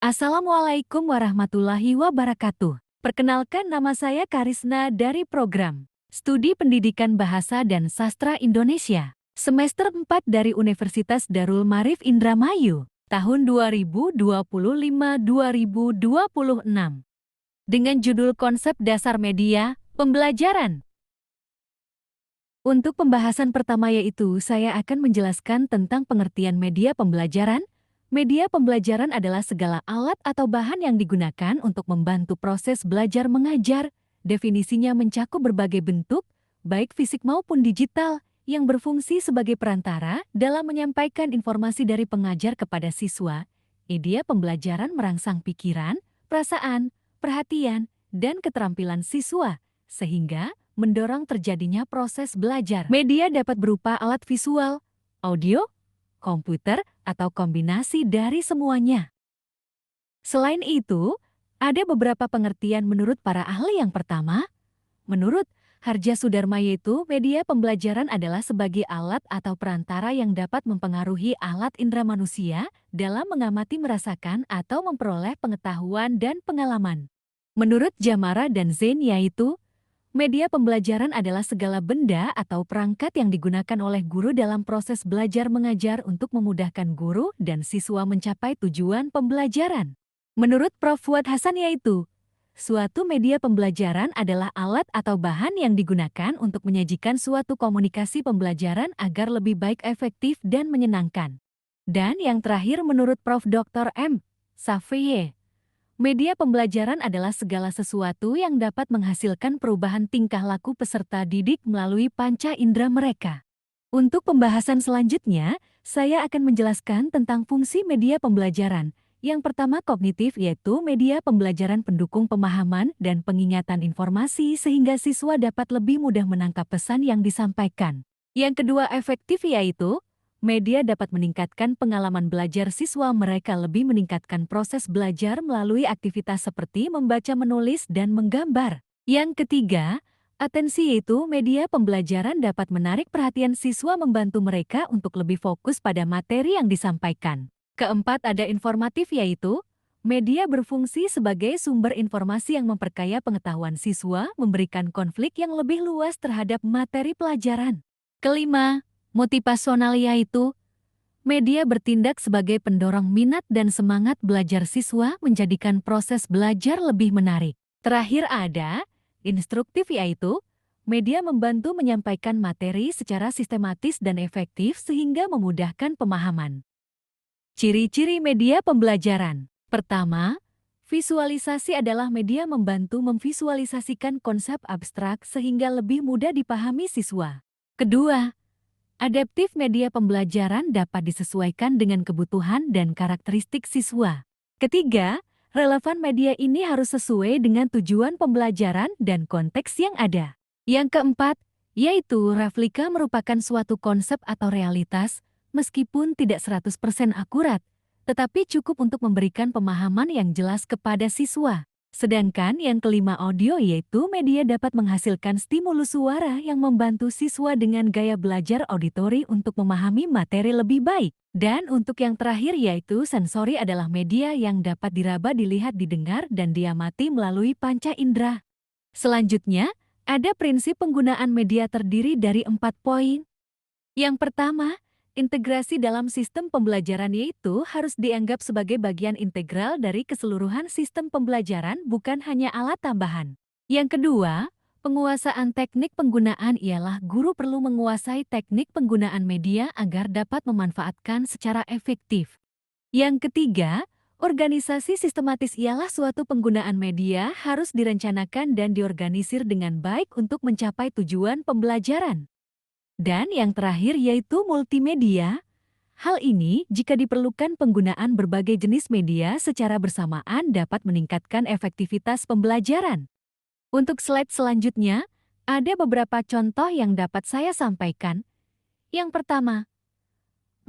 Assalamualaikum warahmatullahi wabarakatuh. Perkenalkan, nama saya Karisna dari program Studi Pendidikan Bahasa dan Sastra Indonesia, semester 4 dari Universitas Darul Maarif Indramayu, tahun 2025-2026. Dengan judul Konsep Dasar Media Pembelajaran. Untuk pembahasan pertama yaitu saya akan menjelaskan tentang pengertian media pembelajaran. Media pembelajaran adalah segala alat atau bahan yang digunakan untuk membantu proses belajar mengajar. Definisinya mencakup berbagai bentuk, baik fisik maupun digital, yang berfungsi sebagai perantara dalam menyampaikan informasi dari pengajar kepada siswa. Media pembelajaran merangsang pikiran, perasaan, perhatian, dan keterampilan siswa, sehingga mendorong terjadinya proses belajar. Media dapat berupa alat visual, audio, komputer, atau kombinasi dari semuanya. Selain itu, ada beberapa pengertian menurut para ahli. Yang pertama, menurut Harja Sudarma yaitu media pembelajaran adalah sebagai alat atau perantara yang dapat mempengaruhi alat indera manusia dalam mengamati, merasakan, atau memperoleh pengetahuan dan pengalaman. Menurut Jamara dan Zain yaitu media pembelajaran adalah segala benda atau perangkat yang digunakan oleh guru dalam proses belajar mengajar untuk memudahkan guru dan siswa mencapai tujuan pembelajaran. Menurut Prof. Fuad Hasan yaitu, suatu media pembelajaran adalah alat atau bahan yang digunakan untuk menyajikan suatu komunikasi pembelajaran agar lebih baik, efektif, dan menyenangkan. Dan yang terakhir menurut Prof. Dr. M. Safiye, media pembelajaran adalah segala sesuatu yang dapat menghasilkan perubahan tingkah laku peserta didik melalui panca indera mereka. Untuk pembahasan selanjutnya, saya akan menjelaskan tentang fungsi media pembelajaran. Yang pertama, kognitif, yaitu media pembelajaran pendukung pemahaman dan pengingatan informasi sehingga siswa dapat lebih mudah menangkap pesan yang disampaikan. Yang kedua, efektif, yaitu media dapat meningkatkan pengalaman belajar siswa, mereka lebih meningkatkan proses belajar melalui aktivitas seperti membaca, menulis, dan menggambar. Yang ketiga, atensi, yaitu media pembelajaran dapat menarik perhatian siswa, membantu mereka untuk lebih fokus pada materi yang disampaikan. Keempat, ada informatif, yaitu media berfungsi sebagai sumber informasi yang memperkaya pengetahuan siswa, memberikan konflik yang lebih luas terhadap materi pelajaran. Kelima, motivasional, yaitu media bertindak sebagai pendorong minat dan semangat belajar siswa, menjadikan proses belajar lebih menarik. Terakhir ada instruktif, yaitu media membantu menyampaikan materi secara sistematis dan efektif sehingga memudahkan pemahaman. Ciri-ciri media pembelajaran. Pertama, visualisasi adalah media membantu memvisualisasikan konsep abstrak sehingga lebih mudah dipahami siswa. Kedua, adaptif, media pembelajaran dapat disesuaikan dengan kebutuhan dan karakteristik siswa. Ketiga, relevan, media ini harus sesuai dengan tujuan pembelajaran dan konteks yang ada. Yang keempat, yaitu replika, merupakan suatu konsep atau realitas, meskipun tidak 100% akurat, tetapi cukup untuk memberikan pemahaman yang jelas kepada siswa. Sedangkan yang kelima, audio, yaitu media dapat menghasilkan stimulus suara yang membantu siswa dengan gaya belajar auditori untuk memahami materi lebih baik. Dan untuk yang terakhir yaitu sensori, adalah media yang dapat diraba, dilihat, didengar, dan diamati melalui panca indera. Selanjutnya, ada prinsip penggunaan media terdiri dari 4 poin. Yang pertama, integrasi dalam sistem pembelajaran, yaitu harus dianggap sebagai bagian integral dari keseluruhan sistem pembelajaran, bukan hanya alat tambahan. Yang kedua, penguasaan teknik penggunaan, ialah guru perlu menguasai teknik penggunaan media agar dapat memanfaatkan secara efektif. Yang ketiga, organisasi sistematis, ialah suatu penggunaan media harus direncanakan dan diorganisir dengan baik untuk mencapai tujuan pembelajaran. Dan yang terakhir yaitu multimedia. Hal ini jika diperlukan penggunaan berbagai jenis media secara bersamaan dapat meningkatkan efektivitas pembelajaran. Untuk slide selanjutnya, ada beberapa contoh yang dapat saya sampaikan. Yang pertama,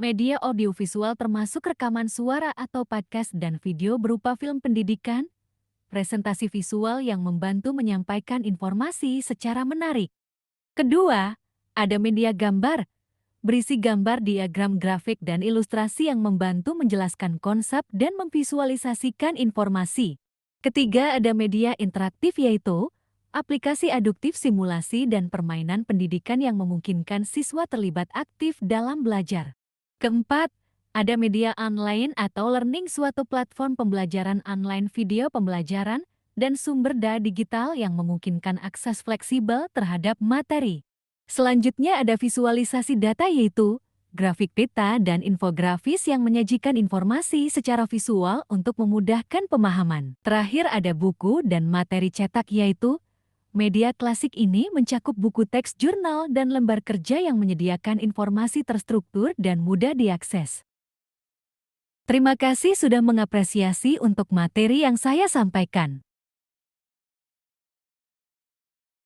media audiovisual termasuk rekaman suara atau podcast dan video berupa film pendidikan, presentasi visual yang membantu menyampaikan informasi secara menarik. Kedua, ada media gambar. berisi gambar, diagram grafik, dan ilustrasi yang membantu menjelaskan konsep dan memvisualisasikan informasi. Ketiga, ada media interaktif yaitu aplikasi aduktif, simulasi, dan permainan pendidikan yang memungkinkan siswa terlibat aktif dalam belajar. Keempat, ada media online atau learning, suatu platform pembelajaran online, video pembelajaran, dan sumber daya digital yang memungkinkan akses fleksibel terhadap materi. Selanjutnya ada visualisasi data yaitu grafik peta dan infografis yang menyajikan informasi secara visual untuk memudahkan pemahaman. Terakhir ada buku dan materi cetak yaitu media klasik ini mencakup buku teks, jurnal, dan lembar kerja yang menyediakan informasi terstruktur dan mudah diakses. Terima kasih sudah mengapresiasi untuk materi yang saya sampaikan.